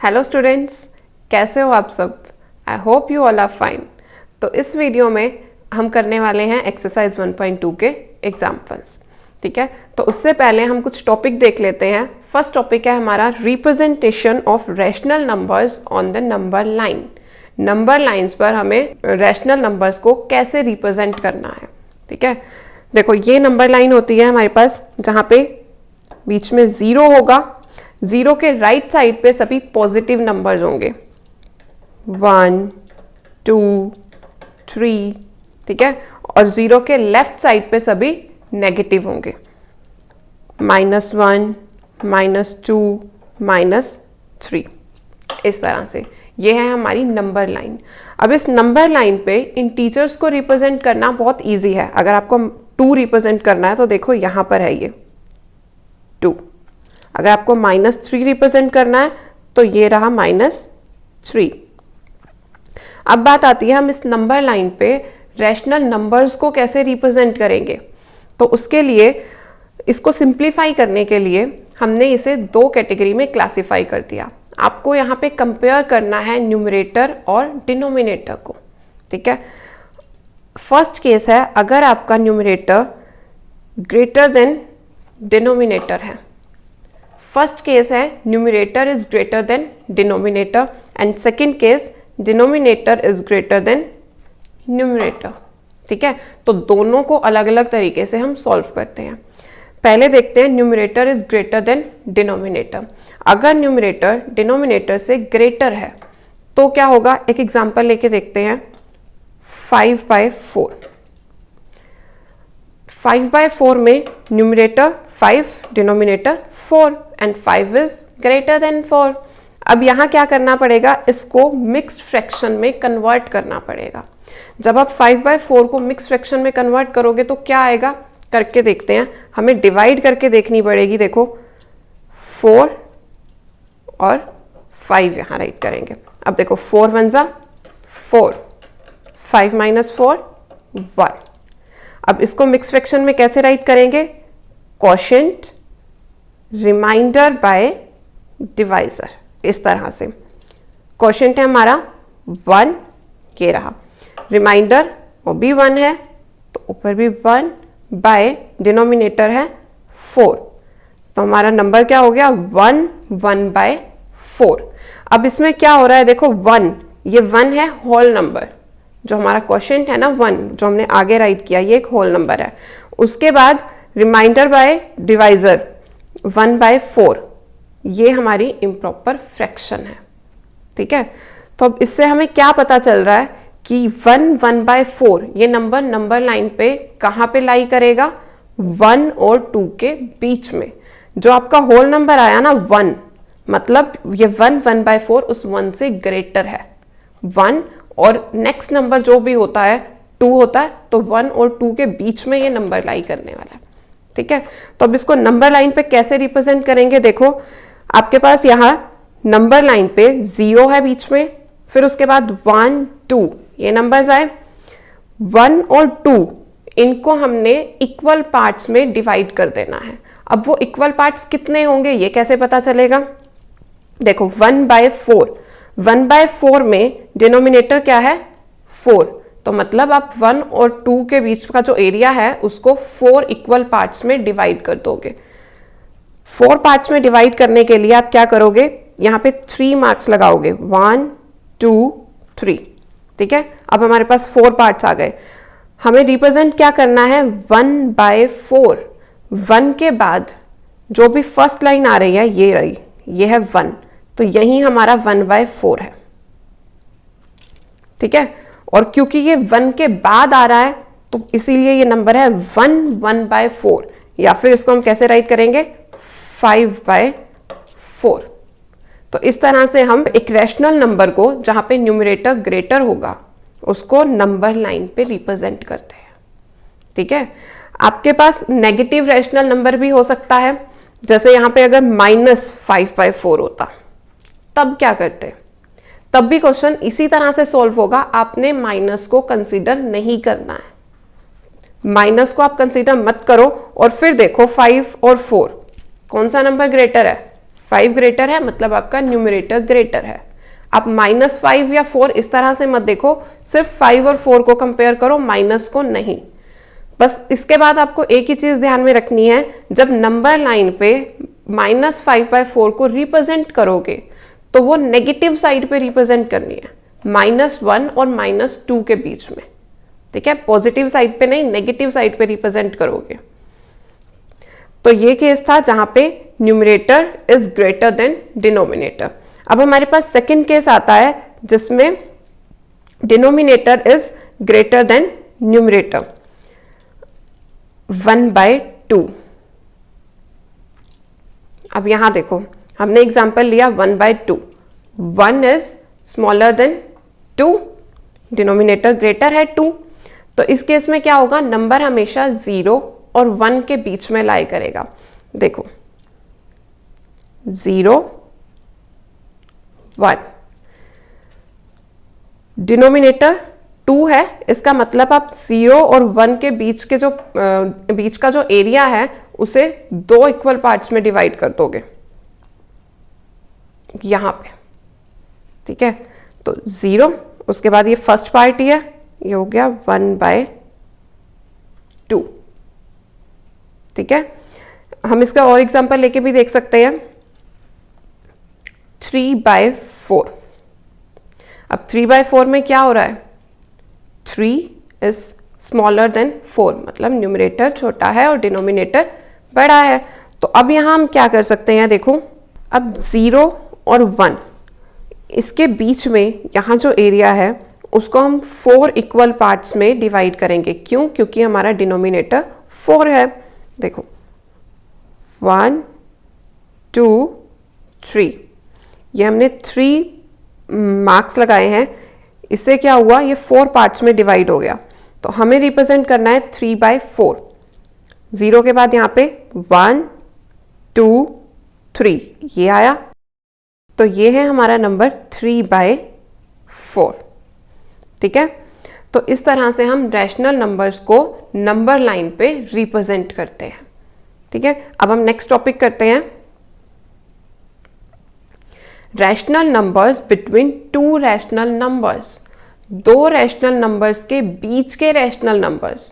Hello students, कैसे हो आप सब? I hope you all are fine. तो इस वीडियो में हम करने वाले हैं एक्सरसाइज 1.2 के एग्जाम्पल्स। ठीक है, तो उससे पहले हम कुछ टॉपिक देख लेते हैं। फर्स्ट टॉपिक है हमारा representation of rational numbers on the number line. Number lines पर हमें रैशनल नंबर्स को कैसे रिप्रेजेंट करना है। ठीक है, देखो ये नंबर लाइन होती है हमारे पास, जहाँ पे बीच में 0 होगा। 0 के राइट साइड पे सभी पॉजिटिव नंबर्स होंगे, 1, 2, 3। ठीक है, और 0 के लेफ्ट साइड पे सभी नेगेटिव होंगे, -1, -2, -3। इस तरह से ये है हमारी नंबर लाइन। अब इस नंबर लाइन पे इन टीचर्स को रिप्रेजेंट करना बहुत इजी है। अगर आपको 2 रिप्रेजेंट करना है तो देखो यहाँ पर है ये 2। अगर आपको -3 रिप्रेजेंट करना है तो ये रहा -3। अब बात आती है हम इस नंबर लाइन पे रैशनल नंबर्स को कैसे रिप्रेजेंट करेंगे। तो उसके लिए इसको सिंप्लीफाई करने के लिए हमने इसे 2 कैटेगरी में क्लासिफाई कर दिया। आपको यहाँ पे कंपेयर करना है न्यूमरेटर और डिनोमिनेटर को। ठीक है, फर्स्ट केस है अगर आपका न्यूमरेटर ग्रेटर देन डिनोमिनेटर है। फर्स्ट केस है numerator is greater than denominator, and second case denominator is greater than numerator. ठीक है, तो दोनों को अलग अलग तरीके से हम सॉल्व करते हैं। पहले देखते हैं numerator is greater than denominator. अगर न्यूमरेटर डिनोमिनेटर से ग्रेटर है तो क्या होगा, एक एग्जांपल लेके देखते हैं। 5/4। 5/4 में numerator 5, denominator 4, and 5 is greater than 4। अब यहाँ क्या करना पड़ेगा, इसको मिक्स्ड फ्रैक्शन में कन्वर्ट करना पड़ेगा। जब आप 5/4 को मिक्स्ड फ्रैक्शन में कन्वर्ट करोगे तो क्या आएगा, करके देखते हैं। हमें डिवाइड करके देखनी पड़ेगी। देखो 4 और 5 यहाँ राइट करेंगे। अब देखो 4 1 जा 4, 5 - 4 1। अब इसको मिक्स फ्रैक्शन में कैसे राइट करेंगे, क्वोशिएंट रिमाइंडर बाय डिवाइजर। इस तरह से क्वोशिएंट है हमारा 1, ये रहा। रिमाइंडर वो भी 1 है तो ऊपर भी 1, बाय डिनोमिनेटर है 4, तो हमारा नंबर क्या हो गया 1, 1/4। अब इसमें क्या हो रहा है, देखो 1, ये 1 है होल नंबर। जो हमारा क्वोशिएंट है ना 1, जो हमने आगे राइट किया, ये एक होल नंबर है। उसके बाद रिमाइंडर बाय डिवाइजर 1/4, ये हमारी इम्प्रॉपर फ्रैक्शन है। ठीक है, तो अब इससे हमें क्या पता चल रहा है कि 1, 1/4 ये नंबर लाइन पे कहाँ पे लाई करेगा, 1 और 2 के बीच में। जो आपका होल नंबर आया ना 1, मतलब ये 1, 1/4 उस 1 से ग्रेटर है। 1 और नेक्स्ट नंबर जो भी होता है 2 होता है, तो 1 और 2 के बीच में ये नंबर लाई करने वाला है। ठीक है, तो अब इसको नंबर लाइन पे कैसे रिप्रेजेंट करेंगे, देखो आपके पास यहाँ नंबर लाइन पे 0 है बीच में, फिर उसके बाद 1, 2 ये नंबर्स आए। 1 और 2 इनको हमने इक्वल पार्ट्स में डिवाइड कर देना है। अब वो इक्वल पार्ट्स कितने होंगे ये कैसे पता चलेगा, देखो 1/4। 1/4 में डिनोमिनेटर क्या है 4, तो मतलब आप 1 और 2 के बीच का जो एरिया है उसको 4 इक्वल पार्ट्स में डिवाइड कर दोगे। 4 पार्ट्स में डिवाइड करने के लिए आप क्या करोगे, यहाँ पे 3 मार्क्स लगाओगे, 1, 2, 3। ठीक है, अब हमारे पास 4 पार्ट्स आ गए। हमें रिप्रेजेंट क्या करना है 1/4। 1 के बाद जो भी फर्स्ट लाइन आ रही है ये रही, ये है 1, तो यही हमारा 1/4 है। ठीक है, और क्योंकि ये 1 के बाद आ रहा है तो इसीलिए ये नंबर है 1, 1/4, या फिर इसको हम कैसे राइट करेंगे 5/4। तो इस तरह से हम एक रैशनल नंबर को जहां पे न्यूमरेटर ग्रेटर होगा उसको नंबर लाइन पे रिप्रेजेंट करते हैं। ठीक है, आपके पास नेगेटिव रैशनल नंबर भी हो सकता है। जैसे यहाँ पे अगर -5/4 होता तब क्या करते, तब भी क्वेश्चन इसी तरह से सॉल्व होगा। आपने माइनस को कंसीडर नहीं करना है, माइनस को आप कंसीडर मत करो और फिर देखो 5 और 4 कौन सा नंबर ग्रेटर है, 5 ग्रेटर है मतलब आपका न्यूमरेटर ग्रेटर है। आप -5 या 4 इस तरह से मत देखो, सिर्फ 5 और 4 को कंपेयर करो, माइनस को नहीं। बस इसके बाद आपको एक ही चीज ध्यान में रखनी है, जब नंबर लाइन पे -5/4 को रिप्रेजेंट करोगे तो वो नेगेटिव साइड पे रिप्रेजेंट करनी है, -1 और -2 के बीच में, ठीक है। पॉजिटिव साइड पे नहीं, नेगेटिव साइड पे रिप्रेजेंट करोगे। तो ये केस था जहां पे numerator is greater than denominator. अब हमारे पास सेकंड केस आता है जिसमें denominator is greater than numerator 1/2। अब यहां देखो, हमने एग्जांपल लिया 1/2, 1 is smaller than 2, denominator greater है 2। तो इस केस में क्या होगा, नंबर हमेशा 0 और 1 के बीच में लाई करेगा। देखो 0 1, डिनोमिनेटर 2 है, इसका मतलब आप 0 और 1 के बीच के जो बीच का जो एरिया है उसे 2 इक्वल पार्ट्स में डिवाइड कर दोगे यहां पे, ठीक है। तो 0, उसके बाद ये फर्स्ट पार्ट ही है, ये हो गया 1/2, ठीक है। हम इसका और एग्जांपल लेके भी देख सकते हैं, 3/4। अब 3/4 में क्या हो रहा है, 3 इज स्मॉलर देन 4, मतलब न्यूमरेटर छोटा है और डिनोमिनेटर बड़ा है। तो अब यहां हम क्या कर सकते हैं, देखो अब 0 और 1 इसके बीच में यहां जो एरिया है उसको हम 4 इक्वल पार्ट्स में डिवाइड करेंगे। क्यों? क्योंकि हमारा डिनोमिनेटर 4 है। देखो 1 2 3, ये हमने 3 मार्क्स लगाए हैं, इससे क्या हुआ, ये 4 पार्ट्स में डिवाइड हो गया। तो हमें रिप्रेजेंट करना है 3/4। 0 के बाद यहाँ पे 1 2 3 ये आया, तो ये है हमारा नंबर 3/4, ठीक है। तो इस तरह से हम रैशनल नंबर्स को नंबर लाइन पे रिप्रेजेंट करते हैं, ठीक है। अब हम नेक्स्ट टॉपिक करते हैं, rational numbers between 2 rational numbers. 2 rational numbers के बीच के रैशनल नंबर्स।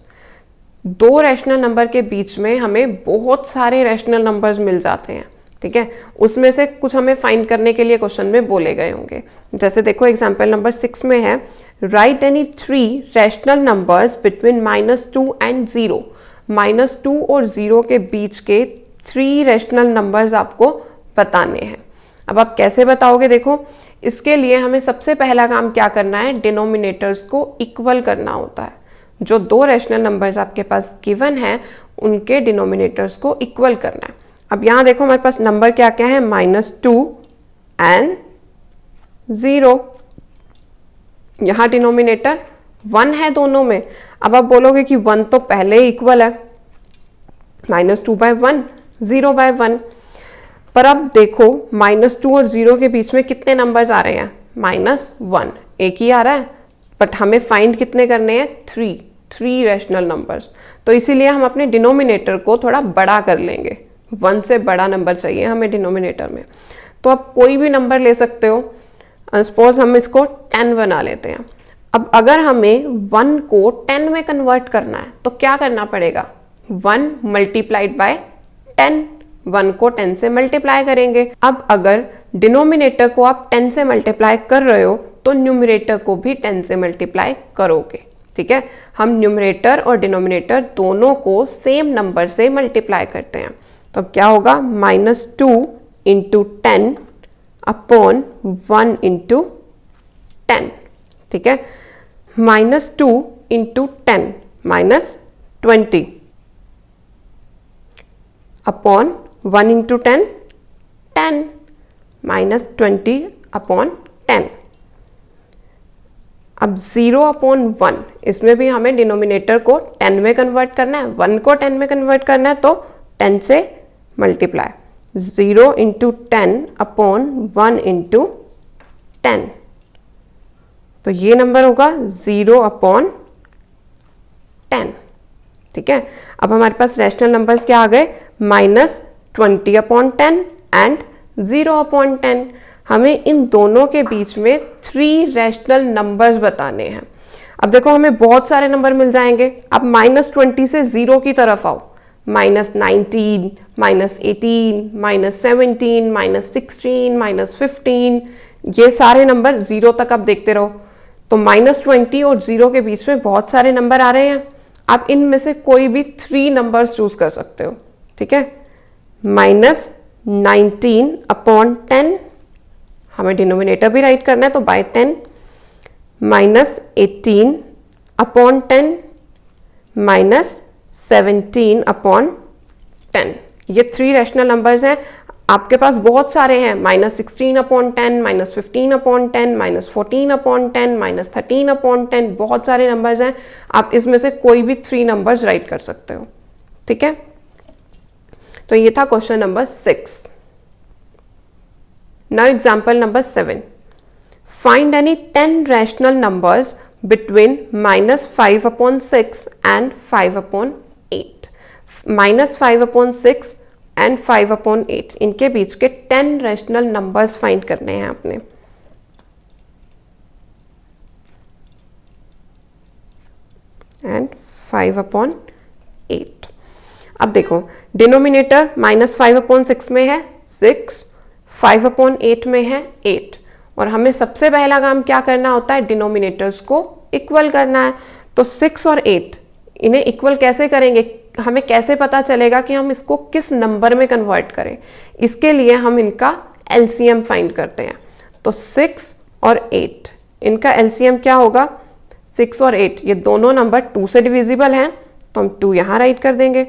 2 रैशनल नंबर के बीच में हमें बहुत सारे रैशनल नंबर्स मिल जाते हैं, ठीक है। उसमें से कुछ हमें फाइंड करने के लिए क्वेश्चन में बोले गए होंगे। जैसे देखो एग्जांपल नंबर 6 में है, right any 3 rational numbers between -2 and 0। -2 और 0 के बीच के 3 रैशनल नंबर्स आपको बताने हैं। अब आप कैसे बताओगे, देखो इसके लिए हमें सबसे पहला काम क्या करना है, डिनोमिनेटर्स को इक्वल करना होता है। जो 2 रैशनल नंबर्स आपके पास गिवन है उनके डिनोमिनेटर्स को इक्वल करना है। अब यहां देखो हमारे पास नंबर क्या क्या है, -2 एंड 0। यहां डिनोमिनेटर 1 है दोनों में। अब आप बोलोगे कि 1 तो पहले ही इक्वल है, -2/1 0/1। पर अब देखो -2 और 0 के बीच में कितने नंबर्स आ रहे हैं, -1 एक ही आ रहा है, बट हमें फाइंड कितने करने हैं, 3 रैशनल नंबर्स। तो इसीलिए हम अपने डिनोमिनेटर को थोड़ा बड़ा कर लेंगे, 1 से बड़ा नंबर चाहिए हमें डिनोमिनेटर में। तो आप कोई भी नंबर ले सकते हो, सपोज हम इसको 10 बना लेते हैं। अब अगर हमें 1 को 10 में कन्वर्ट करना है तो क्या करना पड़ेगा, 1 मल्टीप्लाइड बाय 10, 1 को 10 से मल्टीप्लाई करेंगे। अब अगर डिनोमिनेटर को आप 10 से मल्टीप्लाई कर रहे हो तो न्यूमरेटर को भी 10 से मल्टीप्लाई करोगे, ठीक है। हम न्यूमरेटर और डिनोमिनेटर दोनों को सेम नंबर से मल्टीप्लाई करते हैं। तो अब क्या होगा, -2 इंटू 10 अपॉन 1 इंटू 10, ठीक है। -2 इंटू 10 -20 अपॉन 1 इंटू 10 10 -20 अपॉन 10। अब 0/1, इसमें भी हमें डिनोमिनेटर को 10 में कन्वर्ट करना है, 1 को 10 में कन्वर्ट करना है, तो 10 से मल्टीप्लाई, 0 इंटू 10 अपॉन 1 इंटू 10। तो ये नंबर होगा 0/10, ठीक है। अब हमारे पास रैशनल नंबर्स क्या आ गए, -20/10 एंड 0/10। हमें इन दोनों के बीच में 3 रैशनल नंबर्स बताने हैं। अब देखो हमें बहुत सारे नंबर मिल जाएंगे। अब -20 से 0 की तरफ आओ, -19, -18, -17, -16, -15, ये सारे नंबर 0 तक आप देखते रहो। तो -20 और 0 के बीच में बहुत सारे नंबर आ रहे हैं। आप इनमें से कोई भी 3 नंबर्स चूज कर सकते हो, ठीक है। -19/10, हमें डिनोमिनेटर भी राइट करना है तो बाय 10, -18/10, -17/10। ये 3 रैशनल नंबर्स हैं। आपके पास बहुत सारे हैं, -16/10, -15/10, -14/10, -13/10, बहुत सारे नंबर्स हैं। आप इसमें से कोई भी 3 नंबर्स राइट कर सकते हो, ठीक है। तो ये था question number 6। Now example number 7, find any 10 rational numbers between -5/6 and 5/8। -5/6 and 5/8 इनके बीच के 10 रैशनल नंबर्स फाइंड करने हैं आपने। एंड 5/8। अब देखो डिनोमिनेटर -5/6 में है 6, 5/8 में है 8, और हमें सबसे पहला काम क्या करना होता है, डिनोमिनेटर्स को इक्वल करना है। तो 6 और 8 इन्हें इक्वल कैसे करेंगे, हमें कैसे पता चलेगा कि हम इसको किस नंबर में कन्वर्ट करें। इसके लिए हम इनका एलसीएम फाइंड करते हैं। तो 6 और 8 इनका एलसीएम क्या होगा, 6 और 8 ये दोनों नंबर 2 से डिविजिबल हैं, तो हम 2 यहां राइट कर देंगे।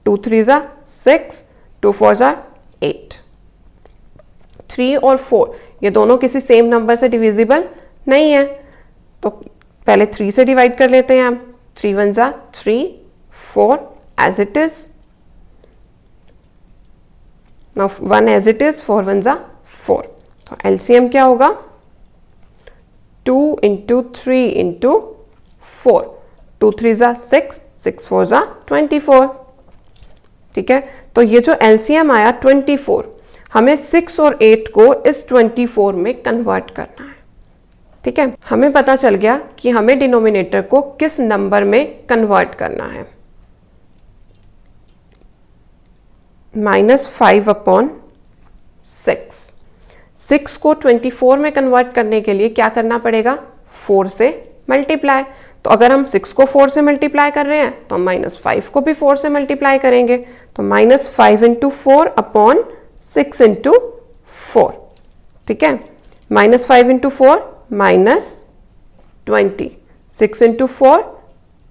2 3 ज़ा 6, 2 4 ज़ा 8। 3 और 4 ये दोनों किसी सेम नंबर से डिविजिबल नहीं है, तो पहले 3 से डिवाइड कर लेते हैं हम। 3 1 ज़ा 3, 4 as it is, now 1 as it is, 4 1 ज़ा 4। तो एलसीएम क्या होगा, 2 into 3 into 4, 2 3 ज़ा 6, 6 4 ज़ा 24, ठीक है। तो ये जो एलसीएम आया 24, हमें 6 और 8 को इस 24 में कन्वर्ट करना है, ठीक है। हमें पता चल गया कि हमें डिनोमिनेटर को किस नंबर में कन्वर्ट करना है। -5/6, 6 को 24 में कन्वर्ट करने के लिए क्या करना पड़ेगा, 4 से मल्टीप्लाई। तो अगर हम 6 को 4 से मल्टीप्लाई कर रहे हैं तो हम -5 को भी 4 से मल्टीप्लाई करेंगे। तो -5 × 4/6 × 4, ठीक है। -5 × 4 -20, 6 × 4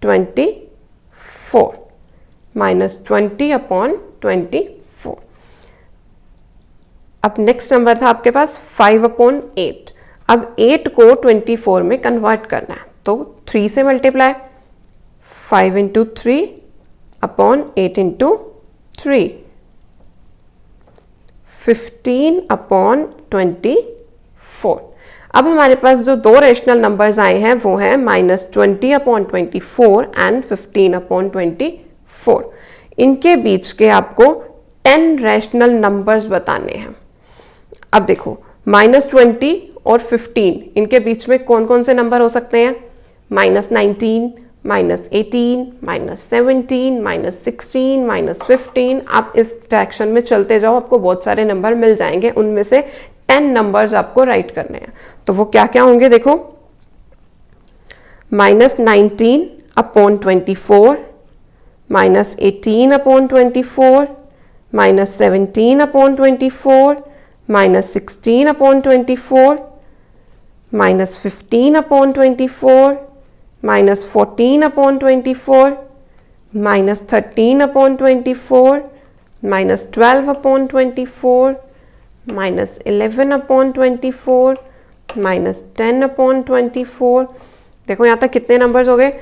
24, -20/24। अब नेक्स्ट नंबर था आपके पास 5/8। अब 8 को 24 में कन्वर्ट करना है, तो 3 से मल्टीप्लाई, 5 × 3/8 × 3, 15/24। अब हमारे पास जो 2 रेशनल नंबर्स आए हैं वो हैं -20/24 एंड 15/24। इनके बीच के आपको 10 रैशनल नंबर्स बताने हैं। अब देखो -20 और 15 इनके बीच में कौन कौन से नंबर हो सकते हैं, -19, -18, -17, -16, -15। आप इस डायरेक्शन में चलते जाओ, आपको बहुत सारे नंबर मिल जाएंगे। उनमें से 10 नंबर्स आपको राइट करने हैं। तो वो क्या क्या होंगे देखो, -19/24, -18/24, -17/24, -16/24, -15/24, -14/24, -13/24, -12/24, -11/24, -10/24। देखो यहाँ तक कितने नंबर्स हो गए,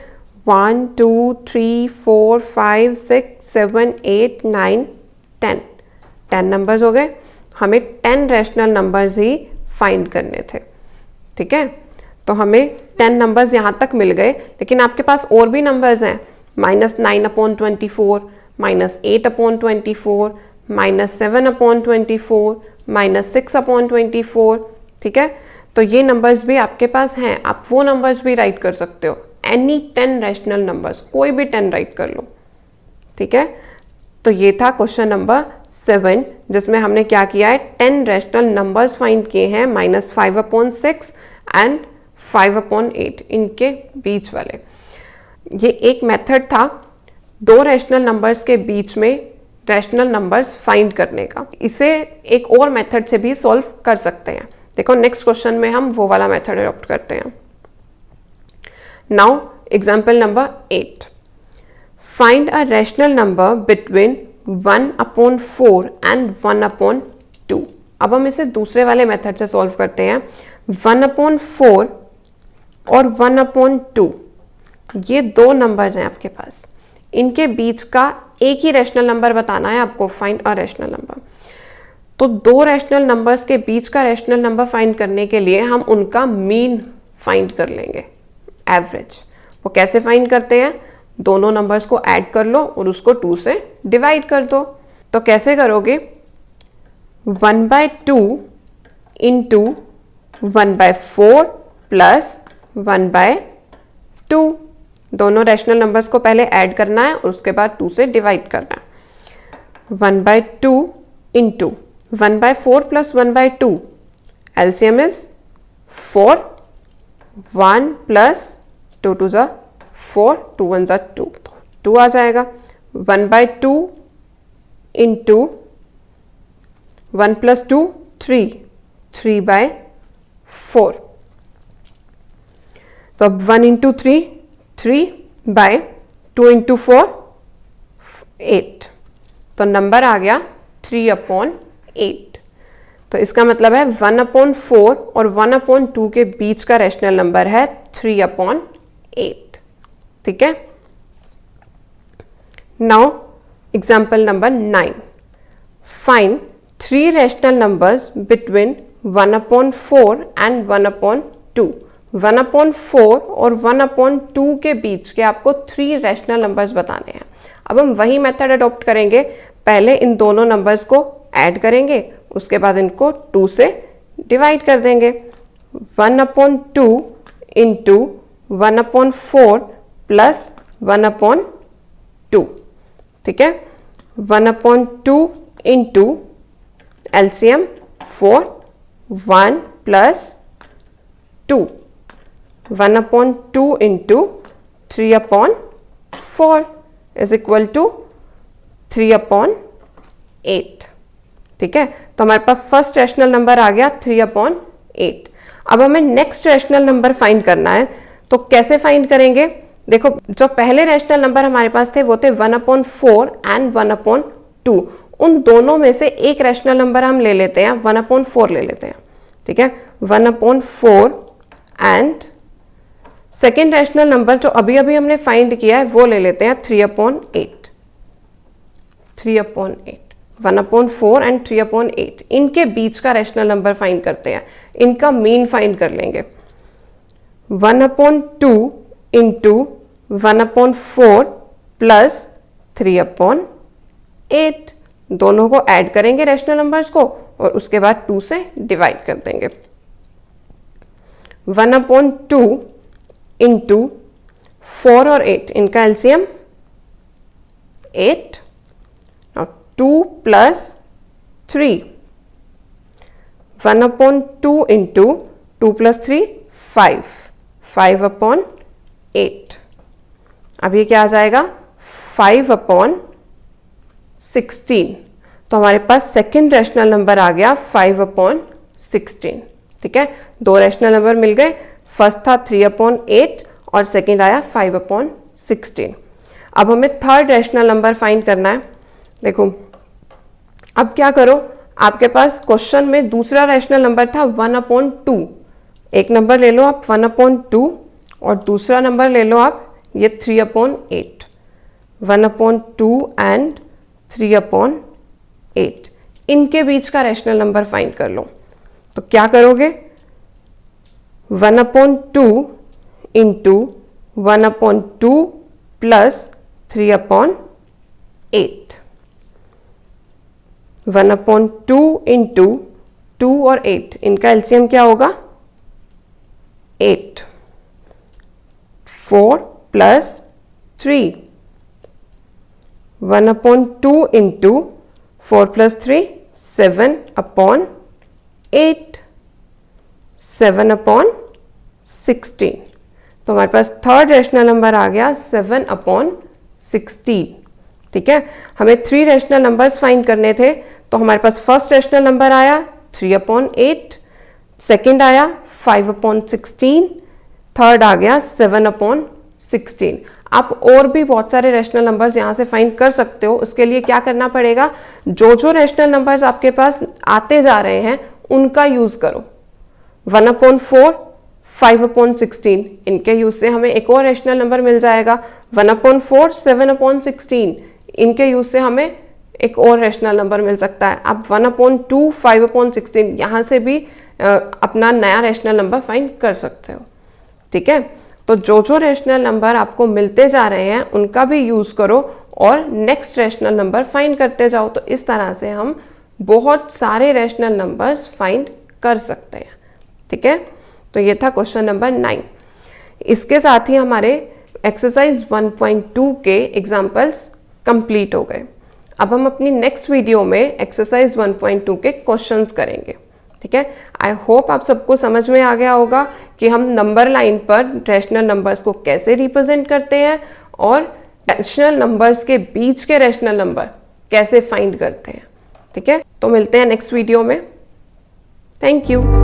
1 2 3 4 5 6 7 8 9 10। 10 नंबर्स हो गए। हमें 10 रैशनल नंबर्स ही फाइंड करने थे, ठीक है। तो हमें 10 नंबर्स यहाँ तक मिल गए, लेकिन आपके पास और भी नंबर्स हैं, -9/24, -8/24, -7/24, -6/24, ठीक है। तो ये नंबर्स भी आपके पास हैं, आप वो नंबर्स भी राइट कर सकते हो, एनी 10 रैशनल नंबर्स, कोई भी 10 राइट कर लो, ठीक है। तो ये था क्वेश्चन नंबर 7, जिसमें हमने क्या किया है, 10 रैशनल नंबर्स फाइंड किए हैं, -5/6 एंड 5/8 इनके बीच वाले। ये एक मेथड था 2 रैशनल नंबर्स के बीच में रैशनल नंबर्स फाइंड करने का। इसे एक और मेथड से भी सॉल्व कर सकते हैं। देखो नेक्स्ट क्वेश्चन में हम वो वाला मेथड अडॉप्ट करते हैं। Now example number 8, find a rational number between 1/4 and 1/2। अब हम इसे दूसरे वाले मेथड से सॉल्व करते हैं। 1/4 और 1/2 ये 2 नंबर्स हैं आपके पास, इनके बीच का एक ही रैशनल नंबर बताना है आपको, फाइंड अ रैशनल नंबर। तो 2 रैशनल नंबर्स के बीच का रैशनल नंबर फाइंड करने के लिए हम उनका मीन फाइंड कर लेंगे, एवरेज। वो कैसे फाइंड करते हैं, दोनों नंबर्स को ऐड कर लो और उसको 2 से डिवाइड कर दो। तो कैसे करोगे, 1/2 इंटू 1/4 प्लस 1/2। दोनों रैशनल नंबर्स को पहले ऐड करना है और उसके बाद 2 से डिवाइड करना है। 1/2 into 1/4 plus 1/2, LCM is 4, 1 plus 2 2 ज़ा 4, 2 1 ज़ा 2, तो 2 आ जाएगा। 1/2 इंटू 1 प्लस 2 3, 3/4। तो अब 1 इंटू 3, 3/2 इंटू 4, 8। तो नंबर आ गया 3/8। तो इसका मतलब है 1/4 और 1/2 के बीच का रैशनल नंबर है 3/8, ठीक है। Now example number 9, find 3 rational numbers between 1/4 and 1/2। 1/4 और 1/2 के बीच के आपको 3 रैशनल नंबर्स बताने हैं। अब हम वही मेथड अडॉप्ट करेंगे, पहले इन दोनों नंबर्स को ऐड करेंगे, उसके बाद इनको 2 से डिवाइड कर देंगे। 1/2 इंटू 1/4 प्लस 1/2, ठीक है। 1/2 into LCM 4, 1 plus 2, 1/2 into 3/4 is equal to 3/8, ठीक है। तो हमारे पास फर्स्ट रैशनल नंबर आ गया 3/8। अब हमें नेक्स्ट रैशनल नंबर फाइंड करना है, तो कैसे फाइंड करेंगे, देखो जो पहले रैशनल नंबर हमारे पास थे वो थे 1/4 एंड 1/2। उन दोनों में से एक रैशनल नंबर हम ले लेते हैं, 1/4 ले लेते हैं, ठीक है। 1/4 एंड सेकेंड रैशनल नंबर जो अभी अभी हमने फाइंड किया है वो ले लेते हैं 3/8। 1/4 एंड 3/8 इनके बीच का रैशनल नंबर फाइंड करते हैं, इनका मीन फाइंड कर लेंगे। 1/2 इंटू 1/4 प्लस 3/8, दोनों को ऐड करेंगे रैशनल नंबर्स को और उसके बाद 2 से डिवाइड कर देंगे। 1/2 इंटू 4 और 8, इनका एलसीएम 8, और 2 प्लस 3, 1/2 इंटू 2 प्लस 3 5, 5/8। अब ये क्या आ जाएगा 5/16। तो हमारे पास सेकेंड रैशनल नंबर आ गया 5/16, ठीक है। 2 रैशनल नंबर मिल गए, फर्स्ट था 3/8 और सेकेंड आया 5/16। अब हमें थर्ड रैशनल नंबर फाइंड करना है। देखो अब क्या करो, आपके पास क्वेश्चन में दूसरा रैशनल नंबर था 1/2। एक नंबर ले लो आप 1/2 और दूसरा नंबर ले लो आप ये 3/8। 1/2 एंड 3/8 इनके बीच का रैशनल नंबर फाइंड कर लो। तो क्या करोगे, 1/2 इंटू 1/2 प्लस 3/8, 1/2 इंटू 2 और 8, इनका एलसीएम क्या होगा? 8। 4 प्लस 3, 1/2 इंटू 4 प्लस 3, 7/8, 7/16। तो हमारे पास थर्ड रेशनल नंबर आ गया 7/16। ठीक है, हमें 3 रेशनल नंबर्स फाइंड करने थे, तो हमारे पास फर्स्ट रेशनल नंबर आया 3/8, सेकंड आया 5/16, थर्ड आ गया 7/16। आप और भी बहुत सारे रेशनल नंबर्स यहाँ से फाइंड कर सकते हो। उसके लिए क्या करना पड़ेगा, जो जो रेशनल नंबर्स आपके पास आते जा रहे हैं उनका यूज करो। 1/4, 5/16, इनके यूज से हमें एक और रेशनल नंबर मिल जाएगा। 1/4, 7/16, इनके यूज से हमें एक और रेशनल नंबर मिल सकता है। आप 1/2, 5/16 यहाँ से भी अपना नया रेशनल नंबर फाइंड कर सकते हो। ठीक है, तो जो जो रेशनल नंबर आपको मिलते जा रहे हैं उनका भी यूज करो और नेक्स्ट रेशनल नंबर फाइंड करते जाओ। तो इस तरह से हम बहुत सारे रेशनल नंबर्स फाइंड कर सकते हैं। ठीक है, तो ये था क्वेश्चन नंबर 9। इसके साथ ही हमारे एक्सरसाइज 1.2 के एग्जाम्पल्स कंप्लीट हो गए। अब हम अपनी नेक्स्ट वीडियो में एक्सरसाइज 1.2 के क्वेश्चंस करेंगे। ठीक है, आई होप आप सबको समझ में आ गया होगा कि हम नंबर लाइन पर रेशनल नंबर्स को कैसे रिप्रेजेंट करते हैं और रेशनल नंबर्स के बीच के रेशनल नंबर कैसे फाइंड करते हैं। ठीक है, तो मिलते हैं नेक्स्ट वीडियो में। Thank you.